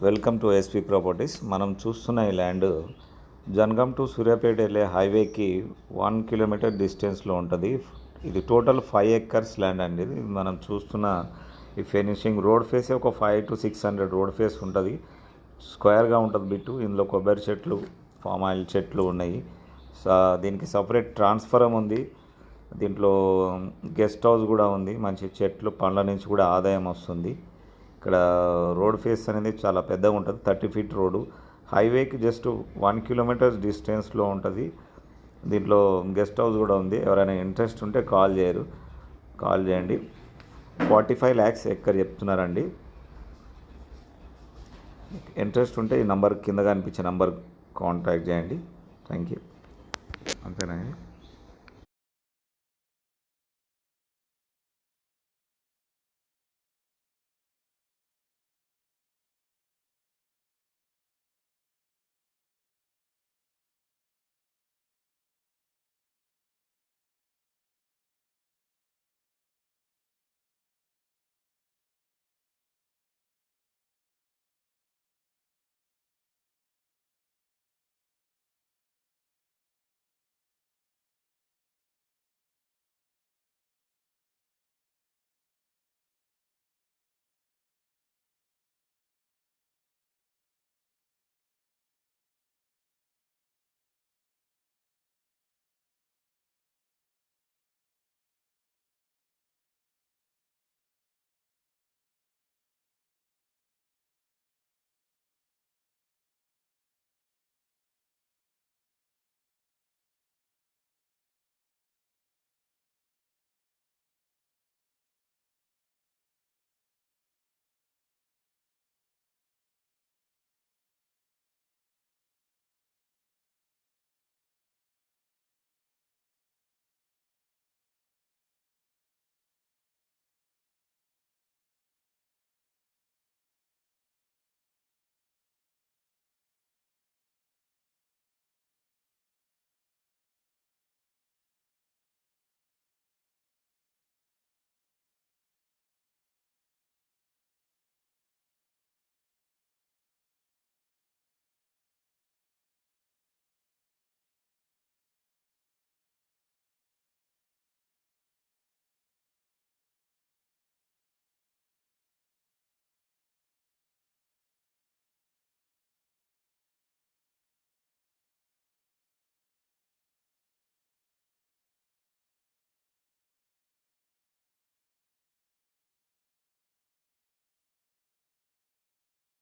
Welcome to SP properties. మనం చూస్తున్న ఈ ల్యాండ్ జనగాం టు సూర్యాపేట వెళ్ళే హైవేకి 1 కిలోమీటర్ డిస్టెన్స్లో ఉంటుంది. ఇది టోటల్ 5 ఎకర్స్ ల్యాండ్ అండి. ఇది మనం చూస్తున్న ఈ ఫినిషింగ్ రోడ్ ఫేస్ ఒక 500 to 600 రోడ్ ఫేస్ ఉంటుంది. స్క్వేర్గా ఉంటుంది బిట్టు. ఇందులో కొబ్బరి చెట్లు, పామ్ ఆయిల్ చెట్లు ఉన్నాయి. దీనికి సపరేట్ ట్రాన్స్ఫారం ఉంది. దీంట్లో గెస్ట్ హౌస్ కూడా ఉంది. మంచి చెట్లు పండ్ల నుంచి కూడా ఆదాయం వస్తుంది. ఇక్కడ రోడ్ ఫేస్ అనేది చాలా పెద్దగా ఉంటుంది. 30 feet రోడ్డు. హైవేకి జస్ట్ 1 kilometer డిస్టెన్స్లో ఉంటుంది. దీంట్లో గెస్ట్ హౌస్ కూడా ఉంది. ఎవరైనా ఇంట్రెస్ట్ ఉంటే కాల్ చేయండి. 45 lakhs ఎక్కడ చెప్తున్నారండి. ఇంట్రెస్ట్ ఉంటే ఈ నంబర్ కింద కనిపించే నంబర్ కాంటాక్ట్ చేయండి. Thank you. అంతేనా?